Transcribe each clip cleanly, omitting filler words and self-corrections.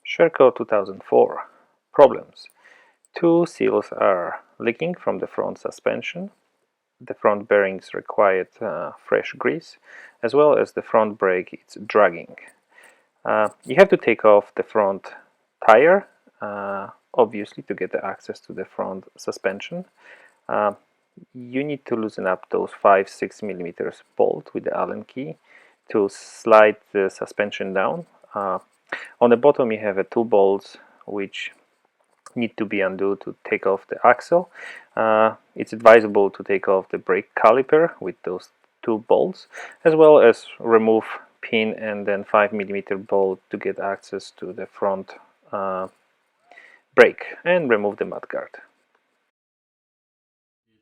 SHERCO 2004. Problems. Two seals are leaking from the front suspension. The front bearings required fresh grease, as well as the front brake is dragging. You have to take off the front tire, obviously, to get the access to the front suspension. You need to loosen up those 5-6 millimeters bolt with the Allen key to slide the suspension down. On the bottom you have two bolts which need to be undone to take off the axle. It's advisable to take off the brake caliper with those two bolts, as well as remove pin and then 5 millimeter bolt to get access to the front brake, and remove the mudguard.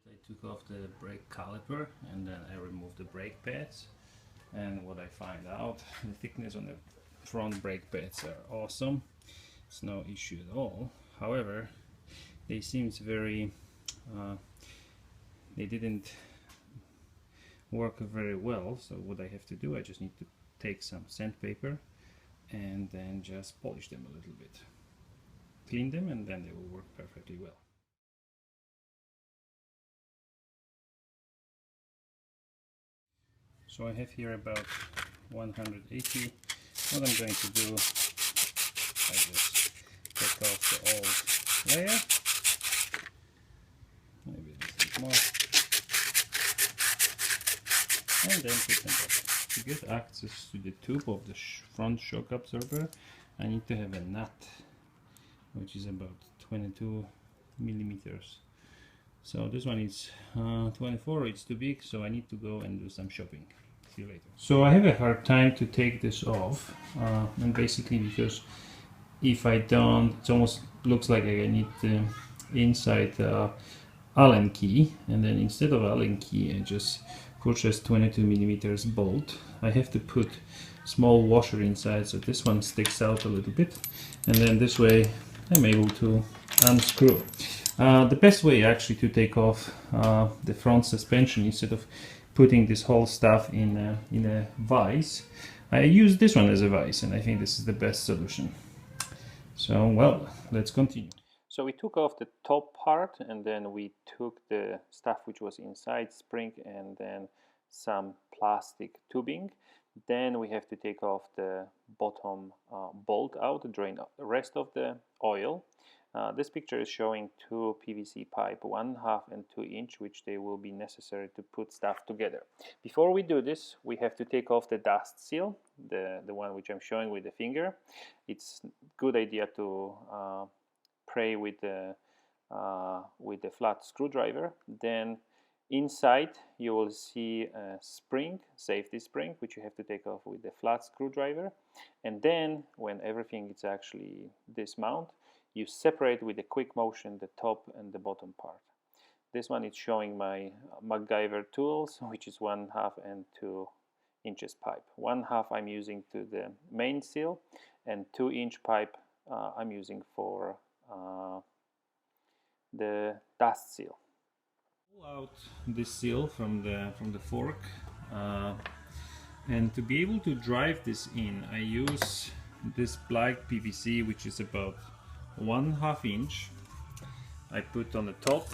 I took off the brake caliper and then I removed the brake pads, and what I find out, the thickness on the front brake pads are awesome. It's no issue at all. However, they seems very they didn't work very well, so what I have to do, I just need to take some sandpaper and then just polish them a little bit, clean them, and then they will work perfectly well. So I have here about 180. What I'm going to do, I just take off the old layer, maybe a little bit more, and then put them back. To get access to the tube of the front shock absorber, I need to have a nut, which is about 22 millimeters. So this one is 24, it's too big, so I need to go and do some shopping. See you later. So I have a hard time to take this off, and basically because if I don't, it almost looks like I need the inside Allen key, and then instead of Allen key I just purchased 22 millimeters bolt. I have to put small washer inside, so this one sticks out a little bit, and then this way I'm able to unscrew. The best way actually to take off the front suspension, instead of putting this whole stuff in a vise, I use this one as a vise, and I think this is the best solution. So, well, let's continue. So we took off the top part, and then we took the stuff which was inside, spring and then some plastic tubing. Then we have to take off the bottom bolt out, drain the rest of the oil. This picture is showing two PVC pipe, 1/2 and 2 inch, which they will be necessary to put stuff together. Before we do this, we have to take off the dust seal, the one which I'm showing with the finger. It's a good idea to pray with the flat screwdriver. Then inside you will see a spring, safety spring, which you have to take off with the flat screwdriver. And then when everything is actually dismount, you separate with a quick motion the top and the bottom part. This one is showing my McGyver tools, which is 1/2 and 2 inches pipe. 1/2 I'm using to the main seal, and 2 inch pipe I'm using for the dust seal. Pull out this seal from the fork, and to be able to drive this in, I use this black PVC, which is about 1/2 inch. I put on the top.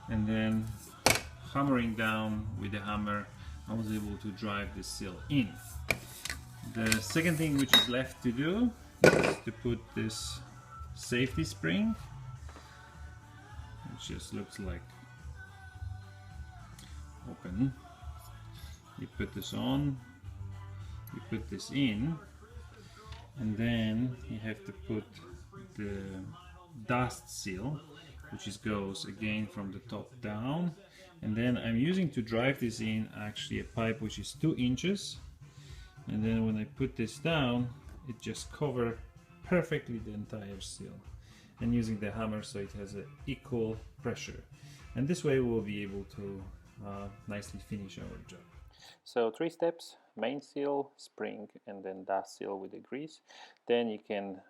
And then hammering down with the hammer, I was able to drive the seal in. The second thing which is left to do is to put this safety spring, which just looks like open. You put this on, you put this in, and then you have to put the dust seal, which goes again from the top down. And then I'm using to drive this in actually a pipe which is 2 inches, and then when I put this down, it just covers perfectly the entire seal, and using the hammer so it has an equal pressure, and this way we'll be able to nicely finish our job. So 3 steps: main seal, spring, and then dust seal with the grease. Then you can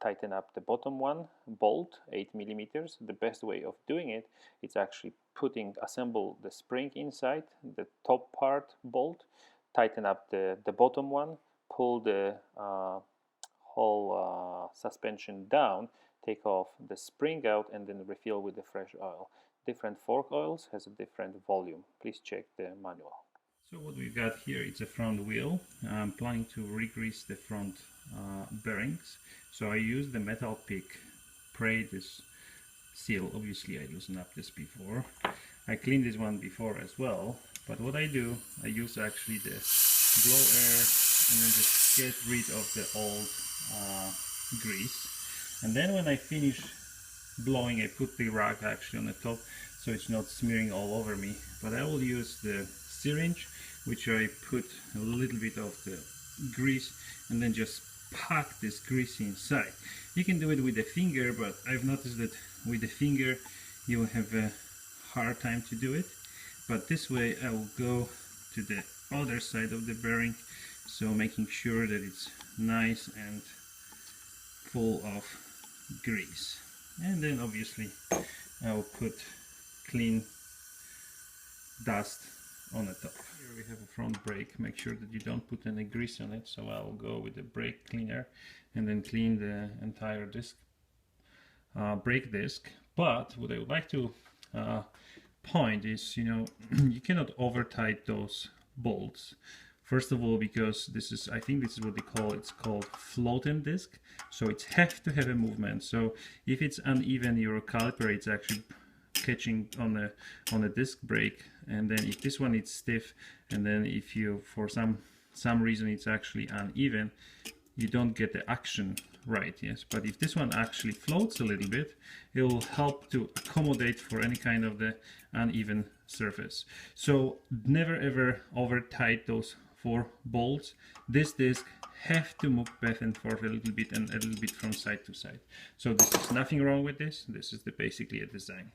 tighten up the bottom one, bolt 8 millimeters. The best way of doing it is actually assemble the spring inside, the top part bolt, tighten up the bottom one, pull the whole suspension down, take off the spring out, and then refill with the fresh oil. Different fork oils has a different volume. Please check the manual. So what we've got here, it's a front wheel. I'm planning to re-grease the front bearings. So I use the metal pick, pray this seal. Obviously I loosened up this before. I cleaned this one before as well. But what I do, I use actually the blow air and then just get rid of the old grease. And then when I finish blowing, I put the rag actually on the top so it's not smearing all over me. But I will use the syringe, which I put a little bit of the grease and then just pack this grease inside. You can do it with the finger, but I've noticed that with the finger you will have a hard time to do it. But this way I will go to the other side of the bearing, so making sure that it's nice and full of grease. And then obviously I will put clean dust on the top. Here we have a front brake. Make sure that you don't put any grease on it, so I'll go with the brake cleaner and then clean the entire disc, brake disc. But what I would like to point is, you cannot over tight those bolts. First of all, because I think this is what it's called floating disc, so it has to have a movement. So if it's uneven, your caliper it's actually catching on the disc brake, and then if this one is stiff, and then if you for some reason it's actually uneven, you don't get the action right. Yes, but if this one actually floats a little bit, it will help to accommodate for any kind of the uneven surface. So never ever over tight those 4 bolts. This disc have to move back and forth a little bit and a little bit from side to side. So this is nothing wrong with this. This is basically a design.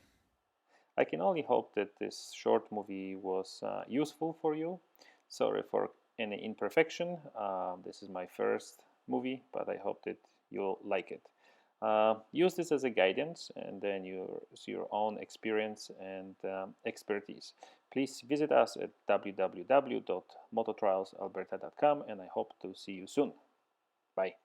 I can only hope that this short movie was useful for you. Sorry for any imperfection. This is my first movie, but I hope that you'll like it. Use this as a guidance and then use your own experience and expertise. Please visit us at www.mototrialsalberta.com, and I hope to see you soon. Bye.